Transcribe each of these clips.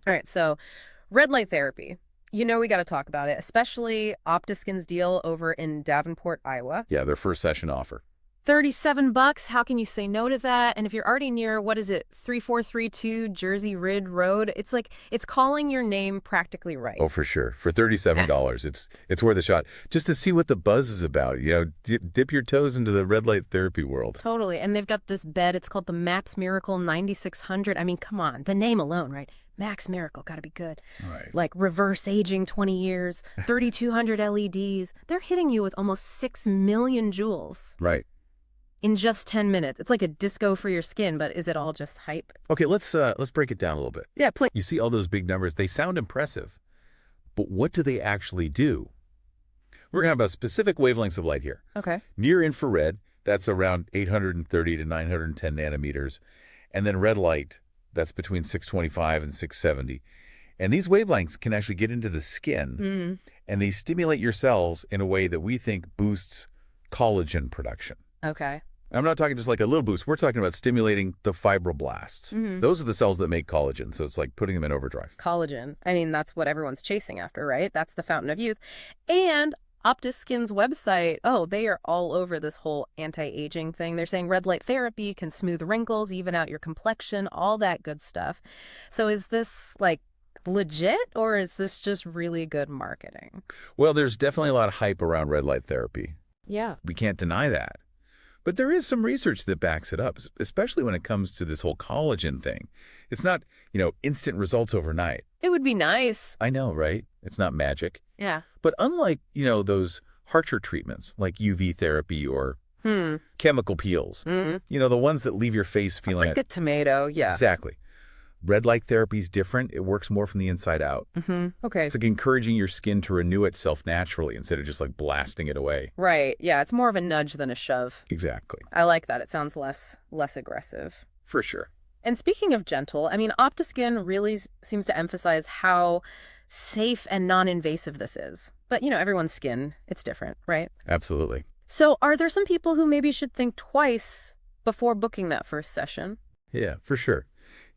All right, so red light therapy. You know we got to talk about it, especially Optiskin's deal over in Davenport, Iowa. Yeah, their first session offer. $37. How can you say no to that? And if you're already near, what is it, 3432 Jersey Ridge Road, it's like it's calling your name practically right. Oh, for sure. For $37, it's worth a shot. Just to see what the buzz is about. Dip your toes into the red light therapy world. Totally. And they've got this bed. It's called the Max Miracle 9600. I mean, come on. The name alone, right? Max Miracle, gotta be good. Right. Like reverse aging 20 years, 3,200 LEDs. They're hitting you with almost 6 million joules. Right. In just 10 minutes. It's like a disco for your skin, but is it all just hype? Okay, let's break it down a little bit. Yeah, please. You see all those big numbers, they sound impressive, but what do they actually do? We're going to have about specific wavelengths of light here. Okay. Near infrared, that's around 830 to 910 nanometers, and then red light, that's between 625 and 670. And these wavelengths can actually get into the skin, and they stimulate your cells in a way that we think boosts collagen production. Okay. I'm not talking just like a little boost. We're talking about stimulating the fibroblasts. Those are the cells that make collagen, so it's like putting them in overdrive. Collagen. I mean, that's what everyone's chasing after, right? That's the fountain of youth. And Optiskin's website, they are all over this whole anti-aging thing. They're saying red light therapy can smooth wrinkles, even out your complexion, all that good stuff. So is this like legit, or is this just really good marketing? Well, there's definitely a lot of hype around red light therapy. Yeah. We can't deny that. But there is some research that backs it up, especially when it comes to this whole collagen thing. It's not, instant results overnight. It would be nice. I know, right? It's not magic. Yeah. But unlike, those harsher treatments like UV therapy or chemical peels, the ones that leave your face feeling like a tomato, yeah. Exactly. Red light therapy is different. It works more from the inside out. Okay. It's like encouraging your skin to renew itself naturally instead of just like blasting it away. Right. Yeah. It's more of a nudge than a shove. Exactly. I like that. It sounds less aggressive. For sure. And speaking of gentle, I mean, Optiskin really seems to emphasize how safe and non-invasive this is. But, everyone's skin, it's different, right? Absolutely. So are there some people who maybe should think twice before booking that first session? Yeah, for sure.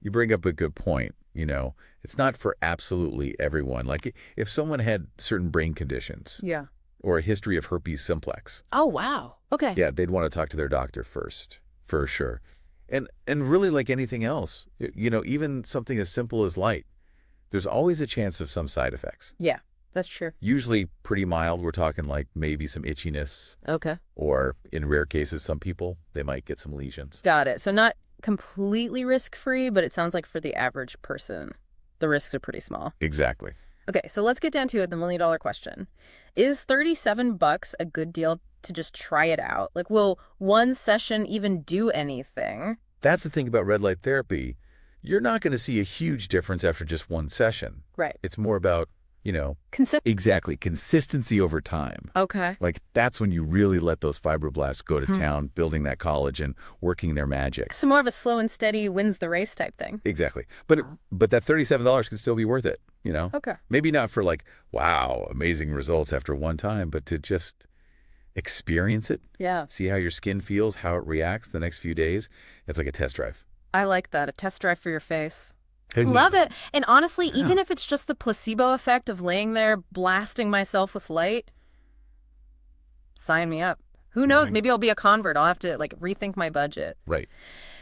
You bring up a good point. It's not for absolutely everyone. Like if someone had certain brain conditions or a history of herpes simplex. Oh, wow. Okay. Yeah, they'd want to talk to their doctor first, for sure. And really like anything else, even something as simple as light, there's always a chance of some side effects. Yeah, that's true. Usually pretty mild. We're talking like maybe some itchiness. Okay. Or in rare cases, some people, they might get some lesions. Got it. So not completely risk-free, but it sounds like for the average person, the risks are pretty small. Exactly. Okay, so let's get down to it, the million-dollar question. Is $37 a good deal to just try it out? Like, will one session even do anything? That's the thing about red light therapy. You're not going to see a huge difference after just one session. Right. It's more about, exactly, consistency over time. Okay. Like, that's when you really let those fibroblasts go to town, building that collagen, working their magic. So more of a slow and steady wins the race type thing. Exactly. But that $37 can still be worth it, Okay. Maybe not for like, wow, amazing results after one time, but to just experience it. Yeah. See how your skin feels, how it reacts the next few days. It's like a test drive. I like that. A test drive for your face. Love it. And honestly, even if it's just the placebo effect of laying there blasting myself with light, sign me up. Who knows? Maybe I'll be a convert. I'll have to rethink my budget. Right.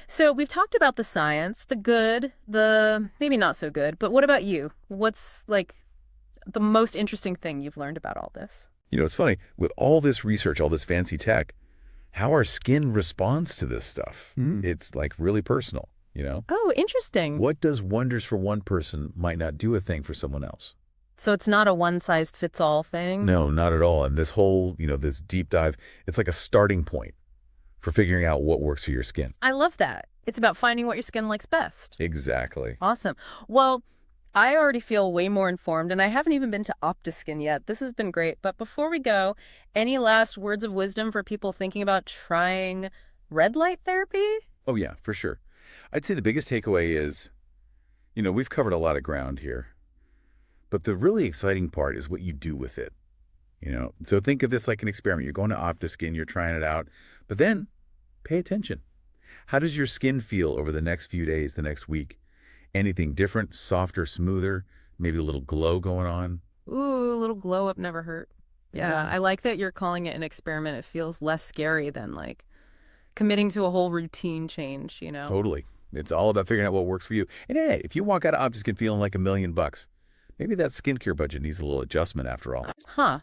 So we've talked about the science, the good, the maybe not so good. But what about you? What's the most interesting thing you've learned about all this? It's funny. With all this research, all this fancy tech, how our skin responds to this stuff, it's really personal. Oh, interesting. What does wonders for one person might not do a thing for someone else. So it's not a one-size-fits-all thing? No, not at all. And this whole, this deep dive, it's like a starting point for figuring out what works for your skin. I love that. It's about finding what your skin likes best. Exactly. Awesome. Well, I already feel way more informed, and I haven't even been to Optiskin yet. This has been great. But before we go, any last words of wisdom for people thinking about trying red light therapy? Oh, yeah, for sure. I'd say the biggest takeaway is, we've covered a lot of ground here, but the really exciting part is what you do with it. So think of this like an experiment. You're going to Optiskin, you're trying it out, but then pay attention. How does your skin feel over the next few days, the next week? Anything different, softer, smoother, maybe a little glow going on? Ooh, a little glow up never hurt. Yeah, I like that you're calling it an experiment. It feels less scary than like committing to a whole routine change, you know? Totally. It's all about figuring out what works for you. And hey, if you walk out of Optiskin feeling like $1,000,000, maybe that skincare budget needs a little adjustment after all. Huh.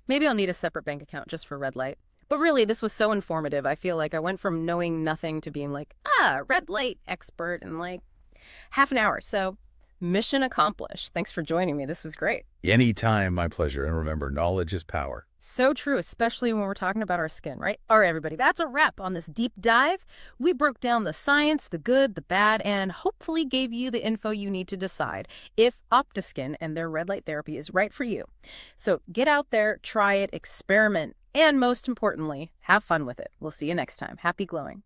Maybe I'll need a separate bank account just for red light. But really, this was so informative. I feel like I went from knowing nothing to being like, red light expert in like half an hour. So, mission accomplished. Thanks for joining me. This was great. Anytime, my pleasure. And remember, knowledge is power. So true, especially when we're talking about our skin, right? All right, everybody, that's a wrap on this deep dive. We broke down the science, the good, the bad, and hopefully gave you the info you need to decide if Optiskin and their red light therapy is right for you. So get out there, try it, experiment, and most importantly, have fun with it. We'll see you next time. Happy glowing.